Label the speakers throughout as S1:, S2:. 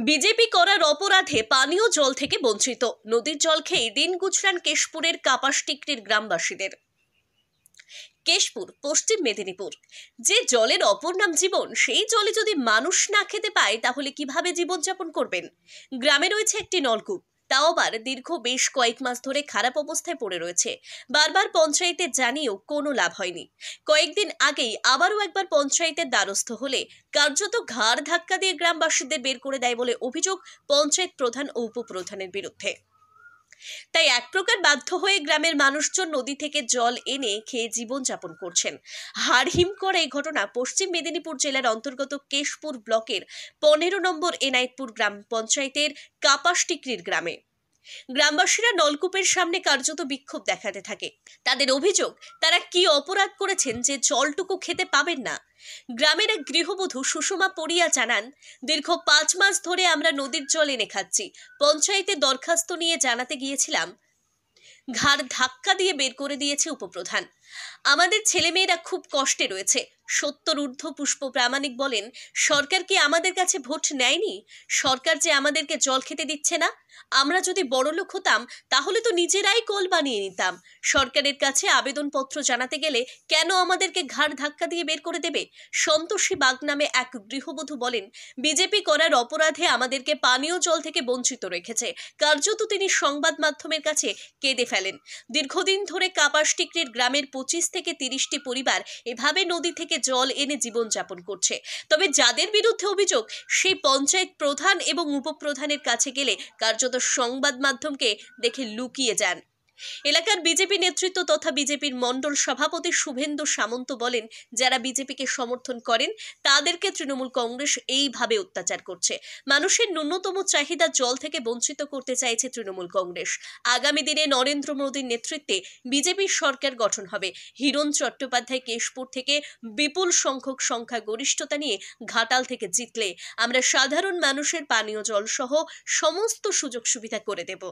S1: BJP করার অপরাধে পানীয় জল থেকে বঞ্চিত। নদীর জল খেয়ে দিন গুজরান কেশপুরের কাপাসটিকরির গ্রামবাসীদের। কেশপুর, পশ্চিম মেদিনীপুর। যে জলের অপর নাম জীবন, সেই জলে যদি মানুষ না খেতে পায় তাহলে কিভাবে জীবনযাপন করবেন? গ্রামে রয়েছে একটি নলকূপ, তাও আবার দীর্ঘ বেশ কয়েক মাস ধরে খারাপ অবস্থায় পড়ে রয়েছে। বারবার পঞ্চায়েতে জানিয়েও কোনো লাভ হয়নি। কয়েকদিন আগেই আবারও একবার পঞ্চায়েতের দ্বারস্থ হলে কার্যত ঘাড় ধাক্কা দিয়ে গ্রামবাসীদের বের করে দেয় বলে অভিযোগ পঞ্চায়েত প্রধান ও উপপ্রধানের বিরুদ্ধে। তাই এক প্রকার বাধ্য হয়ে গ্রামের মানুষজন নদী থেকে জল এনে খেয়ে জীবনযাপন করছেন। হাড়হিম করা এই ঘটনা পশ্চিম মেদিনীপুর জেলার অন্তর্গত কেশপুর ব্লকের 15 নম্বর এনায়েতপুর গ্রাম পঞ্চায়েতের কাপাসটিকরির গ্রামে। গ্রামবাসীরা নলকূপের সামনে কার্যত বিক্ষোভ দেখাতে থাকে। তাদের অভিযোগ, তারা কি অপরাধ করেছেন যে জলটুকু খেতে পাবেন না। গ্রামের এক গৃহবধূ সুষমা পড়িয়া জানান, দীর্ঘ 5 মাস ধরে আমরা নদীর জল এনে খাচ্ছি। পঞ্চায়েতে দরখাস্ত নিয়ে জানাতে গিয়েছিলাম, ঘাড় ধাক্কা দিয়ে বের করে দিয়েছে উপপ্রধান। আমাদের ছেলেমেয়েরা খুব কষ্টে রয়েছে। 70 ঊর্ধ্ব পুষ্প প্রামাণিক বলেন, সরকার কি আমাদের কাছে ভোট নেয়নি? সরকার যে আমাদেরকে জল খেতে দিচ্ছে না। আমরা যদি বড়লোক হতাম তাহলে তো নিজেরাই কল বানিয়ে নিতাম। সরকারের কাছে আবেদনপত্র জানাতে গেলে কেন আমাদেরকে ঘাড় ধাক্কা দিয়ে বের করে দেবে? সন্তোষী বাগ নামে এক গৃহবধূ বলেন, বিজেপি করার অপরাধে আমাদেরকে পানীয় জল থেকে বঞ্চিত রেখেছে। কার্যত তিনি সংবাদ মাধ্যমের কাছে কেঁদে ফেলেন। দীর্ঘদিন ধরে কাপাসটিকরির গ্রামের 25 থেকে 30টি পরিবার এভাবে নদী থেকে জল এনে জীবনযাপন করছে। তবে যাদের বিরুদ্ধে অভিযোগ, সেই পঞ্চায়েত প্রধান এবং উপপ্রধানের কাছে গেলে কার্যত সংবাদ মাধ্যমকে দেখে লুকিয়ে যান। এলাকার বিজেপি নেতৃত্ব তথা বিজেপির মণ্ডল সভাপতি শুভেন্দু সামন্ত বলেন, যারা বিজেপিকে সমর্থন করেন তাদেরকে তৃণমূল কংগ্রেস এইভাবে অত্যাচার করছে। মানুষের ন্যূনতম চাহিদা জল থেকে বঞ্চিত করতে চাইছে তৃণমূল কংগ্রেস। আগামী দিনে নরেন্দ্র মোদীর নেতৃত্বে বিজেপির সরকার গঠন হবে। হিরণ চট্টোপাধ্যায় কেশপুর থেকে বিপুল সংখ্যক সংখ্যাগরিষ্ঠতা নিয়ে ঘাটাল থেকে জিতলে আমরা সাধারণ মানুষের পানীয় জল সহ সমস্ত সুযোগ সুবিধা করে দেব।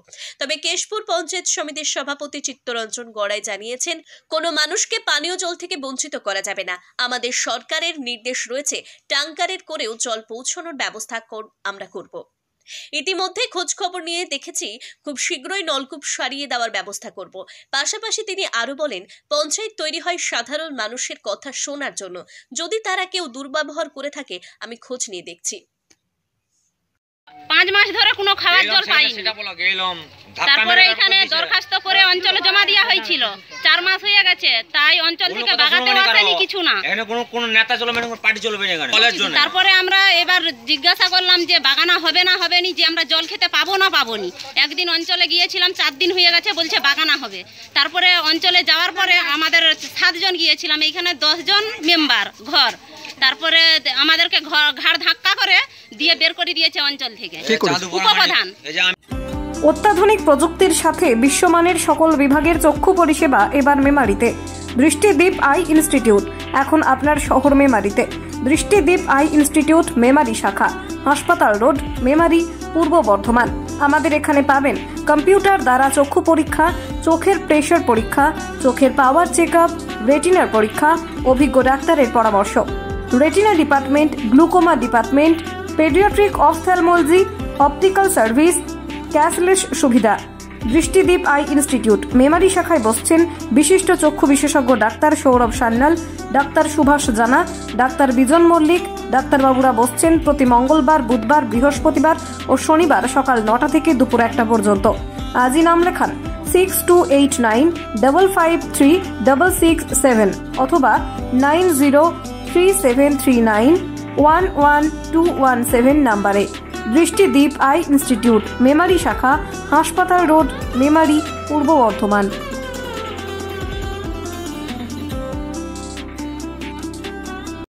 S1: তবে কেশপুর পঞ্চায়েত সমিতির সভাপতি চিত্তরঞ্জন গড়াই জানিয়েছেন, কোনো মানুষকে পানীয় জল থেকে বঞ্চিত করা যাবে না। আমাদের সরকারের নির্দেশ রয়েছে, ট্যাঙ্কারের করেও জল পৌঁছানোর ব্যবস্থা আমরা করব। ইতিমধ্যে খোঁজ খবর নিয়ে দেখেছি, খুব শীঘ্রই নলকূপ সারিয়ে দেওয়ার ব্যবস্থা করব। পাশাপাশি তিনি আরো বলেন, পঞ্চায়েত তৈরি হয় সাধারণ মানুষের কথা শোনার জন্য। যদি তারা কেউ দুর্ব্যবহার করে থাকে আমি খোঁজ নিয়ে দেখছি।
S2: 5 মাস ধরে কোনো খাবার জল পাইনি। তারপরে এখানে দরখাস্ত করে অঞ্চলে জমা দেওয়া হয়েছিল। 4 মাস হয়ে গেছে, তাই অঞ্চল থেকে বাগাতে আসেনি কিছু না।
S3: এখানে কোন নেতা চলবে না, পার্টি চলবে না এখানে কলের জন্য।
S2: তারপরে আমরা এবার জিজ্ঞাসা করলাম যে বাগানা হবে না হবে নি, যে আমরা জল খেতে পাবো না পাবোনি। একদিন অঞ্চলে গিয়েছিলাম, 4 দিন হয়ে গেছে, বলছে বাগানা হবে। তারপরে অঞ্চলে যাওয়ার পরে আমাদের 7 জন গিয়েছিলাম, এইখানে 10 জন মেম্বার ঘর। তারপরে আমাদেরকে ঘাড় ধাক্কা করে দিয়ে বের করে দিয়েছে অঞ্চল থেকে উপপ্রধান।
S4: অত্যাধুনিক প্রযুক্তির সাথে বিশ্বমানের সকল বিভাগের চক্ষু পরিষেবা এবার মেমারিতে। দৃষ্টিদীপ আই ইনস্টিটিউট এখন আপনার শহর মেমারিতে। দৃষ্টিদীপ আই ইনস্টিটিউট মেমারি শাখা, হাসপাতাল রোড, মেমারি, পূর্ব বর্ধমান। আমাদের এখানে পাবেন কম্পিউটার দ্বারা চক্ষু পরীক্ষা, চোখের প্রেশার পরীক্ষা, চোখের পাওয়ার চেক আপ, রেটিনার পরীক্ষা, অভিজ্ঞ ডাক্তারের পরামর্শ। Retina department, glaucoma department, paediatric ophthalmology, optical service, cashless সুবিধা। দৃষ্টিদীপ আই ইনস্টিটিউট মেমারি শাখায় বসছেন বিশিষ্ট চক্ষু বিশেষজ্ঞ ডাক্তার সৌরভ সান্যাল, ডাক্তার সুভাষ জানা, ডাক্তার বিজন মল্লিক। ডাক্তারবাবুরা বসছেন প্রতি মঙ্গলবার, বুধবার, বৃহস্পতিবার ও শনিবার সকাল 9টা থেকে দুপুর 1টা পর্যন্ত। আজই নাম লেখান 6289553667 অথবা 9037391117 নম্বরে। দৃষ্টিদীপ আই ইনস্টিটিউট মেমারি শাখা, হাসপাতাল রোড, মেমারি, পূর্ব বর্ধমান।